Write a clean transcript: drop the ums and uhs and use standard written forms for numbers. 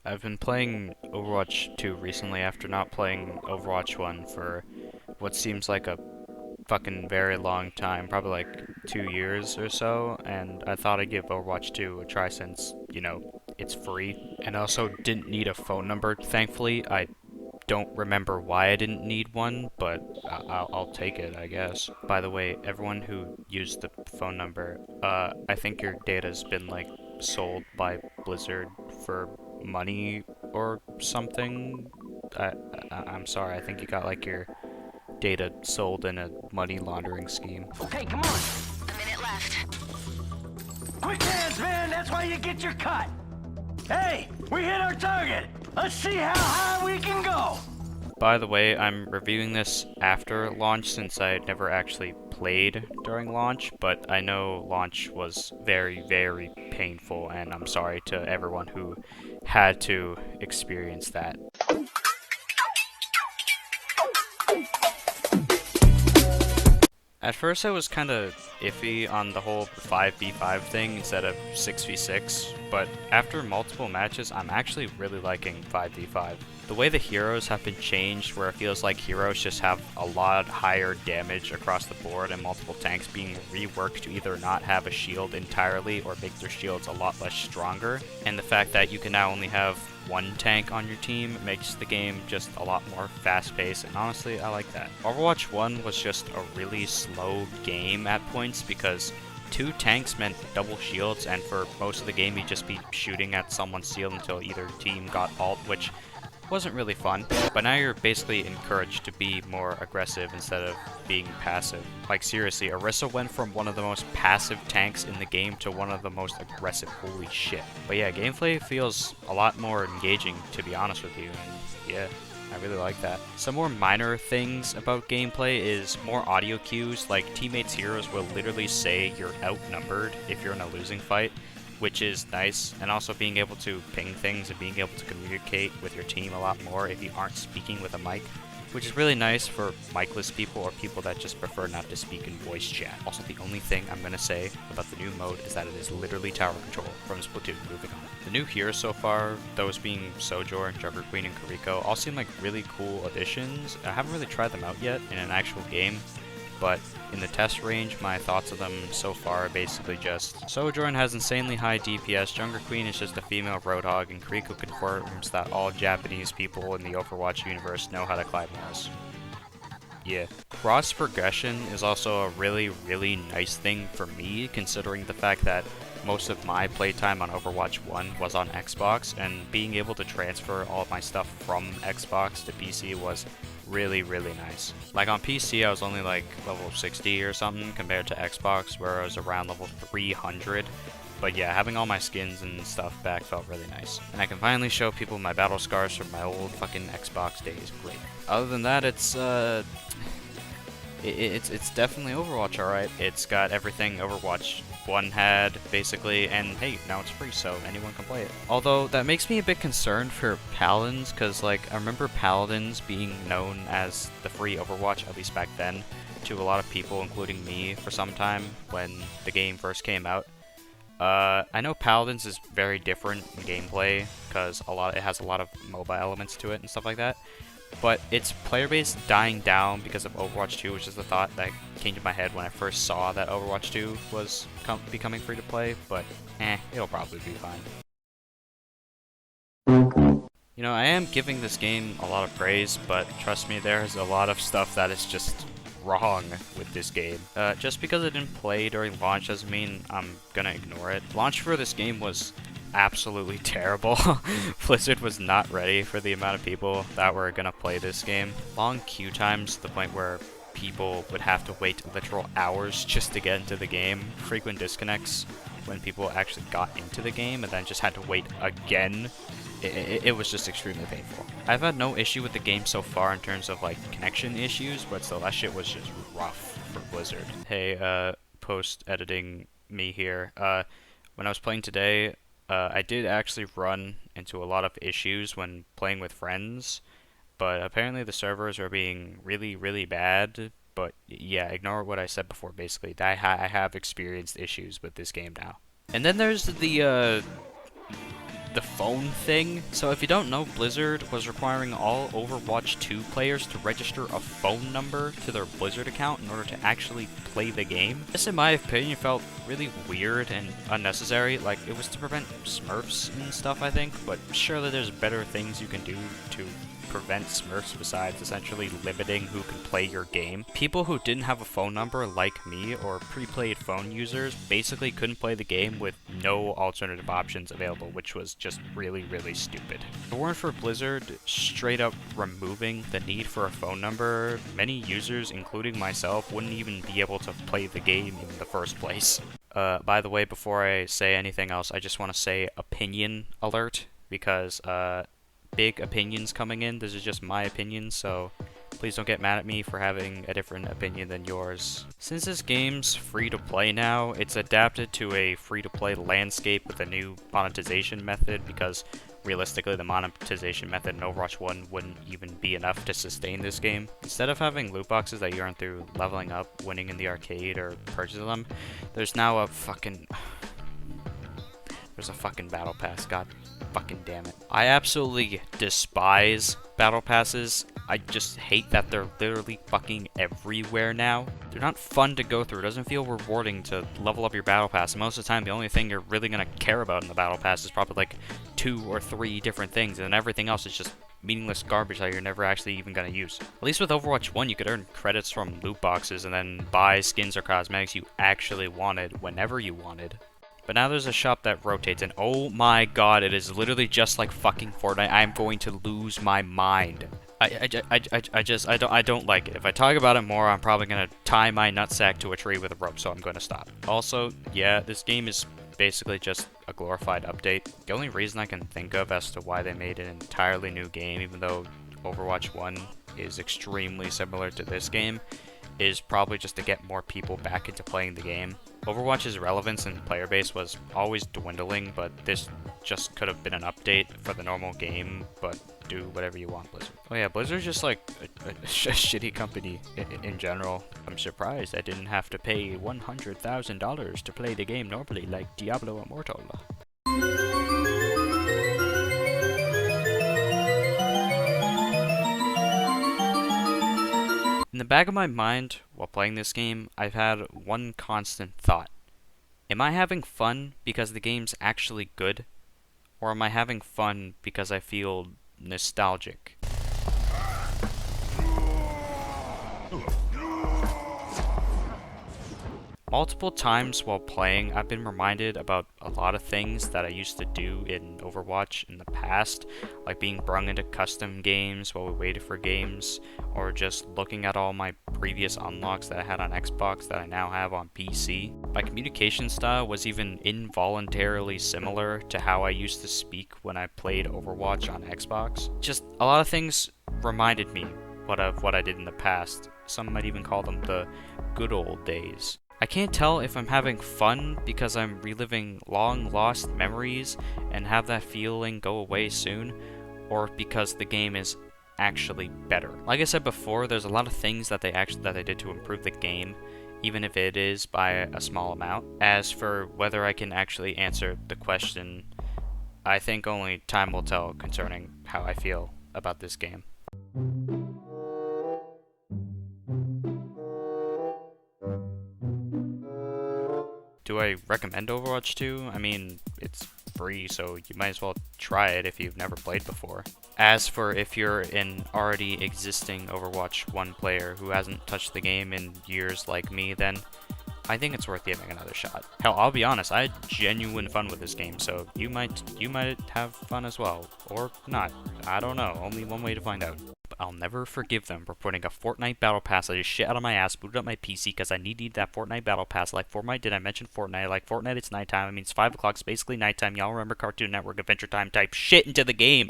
I've been playing Overwatch 2 recently after not playing Overwatch 1 for what seems like a fucking very long time, probably like 2 years or so, and I thought I'd give Overwatch 2 a try since, it's free. And I also didn't need a phone number, thankfully. I don't remember why I didn't need one, but I'll take it, I guess. By the way, everyone who used the phone number, I think your data's been, like, sold by Blizzard for money or something. I, I'm sorry, I think you got, like, your data sold in a money laundering scheme. Hey, come on! A minute left. Quick hands, man! That's why you get your cut! Hey, we hit our target! Let's see how high we can go! By the way, I'm reviewing this after launch since I never actually played during launch, but I know launch was very, very painful, and I'm sorry to everyone who had to experience that. At first I was kinda iffy on the whole 5v5 thing instead of 6v6, but after multiple matches I'm actually really liking 5v5. The way the heroes have been changed, where it feels like heroes just have a lot higher damage across the board and multiple tanks being reworked to either not have a shield entirely or make their shields a lot less stronger, and the fact that you can now only have one tank on your team makes the game just a lot more fast-paced, and honestly, I like that. Overwatch 1 was just a really slow game at points because 2 tanks meant double shields, and for most of the game you'd just be shooting at someone's shield until either team got ult, which wasn't really fun. But now you're basically encouraged to be more aggressive instead of being passive. Like seriously, Orisa went from one of the most passive tanks in the game to one of the most aggressive. Holy shit. But yeah, gameplay feels a lot more engaging, to be honest with you, and yeah, I really like that. Some more minor things about gameplay is more audio cues, like teammates' heroes will literally say you're outnumbered if you're in a losing fight, which is nice, and also being able to ping things and being able to communicate with your team a lot more if you aren't speaking with a mic, which is really nice for micless people or people that just prefer not to speak in voice chat. Also, the only thing I'm going to say about the new mode is that it is literally tower control from Splatoon. Moving on. The new heroes so far, those being Sojourn, Junker Queen, and Kariko, all seem like really cool additions. I haven't really tried them out yet in an actual game, but in the test range, my thoughts of them so far are basically just Sojourn has insanely high DPS, Junker Queen is just a female Roadhog, and Kariko confirms that all Japanese people in the Overwatch universe know how to climb walls. Yeah. Cross progression is also a really, really nice thing for me, considering the fact that most of my playtime on Overwatch 1 was on Xbox, and being able to transfer all of my stuff from Xbox to PC was really, really nice. Like on PC, I was only like level 60 or something compared to Xbox, where I was around level 300. But yeah, having all my skins and stuff back felt really nice. And I can finally show people my battle scars from my old fucking Xbox days. Great. Other than that, it's definitely Overwatch, alright. It's got everything Overwatch 1 had, basically, and hey, now it's free, so anyone can play it. Although, that makes me a bit concerned for Paladins, because, like, I remember Paladins being known as the free Overwatch, at least back then, to a lot of people, including me, for some time, when the game first came out. I know Paladins is very different in gameplay, because it has a lot of mobile elements to it and stuff like that. But its player base dying down because of Overwatch 2, which is the thought that came to my head when I first saw that Overwatch 2 was becoming free to play, but it'll probably be fine. You know, I am giving this game a lot of praise, but trust me, there's a lot of stuff that is just wrong with this game. Just because it didn't play during launch doesn't mean I'm gonna ignore it. Launch for this game was absolutely terrible. Blizzard was not ready for the amount of people that were gonna play this game. Long queue times to the point where people would have to wait literal hours just to get into the game. Frequent disconnects when people actually got into the game and then just had to wait again. It was just extremely painful. I've had no issue with the game so far in terms of like connection issues, but still that shit was just rough for Blizzard. Hey, post-editing me here. When I was playing today, I did actually run into a lot of issues when playing with friends, but apparently the servers are being really, really bad. But yeah, ignore what I said before, basically. I have experienced issues with this game now. And then there's the phone thing. So if you don't know, Blizzard was requiring all Overwatch 2 players to register a phone number to their Blizzard account in order to actually play the game. This, in my opinion, felt really weird and unnecessary. Like, it was to prevent Smurfs and stuff, I think, but surely there's better things you can do to prevent Smurfs besides essentially limiting who can play your game. People who didn't have a phone number like me or prepaid phone users basically couldn't play the game with no alternative options available, which was just really, really stupid. If it weren't for Blizzard straight up removing the need for a phone number, many users, including myself, wouldn't even be able to play the game in the first place. By the way, before I say anything else, I just want to say opinion alert, because big opinions coming in. This is just my opinion, so please don't get mad at me for having a different opinion than yours. Since this game's free to play now, it's adapted to a free to play landscape with a new monetization method, because realistically the monetization method in Overwatch 1 wouldn't even be enough to sustain this game. Instead of having loot boxes that you earn through leveling up, winning in the arcade, or purchasing them, there's now a fucking... There's a fucking battle pass, god fucking damn it. I absolutely despise battle passes. I just hate that they're literally fucking everywhere now. They're not fun to go through. It doesn't feel rewarding to level up your battle pass. And most of the time, the only thing you're really gonna care about in the battle pass is probably like 2 or 3 different things, and everything else is just meaningless garbage that you're never actually even gonna use. At least with Overwatch 1, you could earn credits from loot boxes and then buy skins or cosmetics you actually wanted whenever you wanted. But now there's a shop that rotates, and oh my god, it is literally just like fucking Fortnite. I'm going to lose my mind. I don't like it. If I talk about it more, I'm probably gonna tie my nutsack to a tree with a rope, so I'm gonna stop. Also, yeah, this game is basically just a glorified update. The only reason I can think of as to why they made an entirely new game, even though Overwatch 1 is extremely similar to this game, is probably just to get more people back into playing the game. Overwatch's relevance and player base was always dwindling, but this just could have been an update for the normal game, but do whatever you want, Blizzard. Oh yeah, Blizzard's just like a shitty company in general. I'm surprised I didn't have to pay $100,000 to play the game normally like Diablo Immortal. In the back of my mind, while playing this game, I've had one constant thought. Am I having fun because the game's actually good? Or am I having fun because I feel nostalgic? Multiple times while playing, I've been reminded about a lot of things that I used to do in Overwatch in the past, like being brung into custom games while we waited for games, or just looking at all my previous unlocks that I had on Xbox that I now have on PC. My communication style was even involuntarily similar to how I used to speak when I played Overwatch on Xbox. Just a lot of things reminded me of what I did in the past. Some might even call them the good old days. I can't tell if I'm having fun because I'm reliving long lost memories and have that feeling go away soon, or because the game is actually better. Like I said before, there's a lot of things that they did to improve the game, even if it is by a small amount. As for whether I can actually answer the question, I think only time will tell concerning how I feel about this game. Do I recommend Overwatch 2? I mean, it's free, so you might as well try it if you've never played before. As for if you're an already existing Overwatch 1 player who hasn't touched the game in years like me, then I think it's worth giving another shot. Hell, I'll be honest, I had genuine fun with this game, so you might have fun as well. Or not. I don't know. Only one way to find out. But I'll never forgive them for putting a Fortnite Battle Pass. I just shit out of my ass, booted up my PC because I needed that Fortnite Battle Pass. Like Fortnite, did I mention Fortnite? I like Fortnite, it's nighttime. I mean, it's 5 o'clock, it's basically nighttime. Y'all remember Cartoon Network, Adventure Time type shit into the game.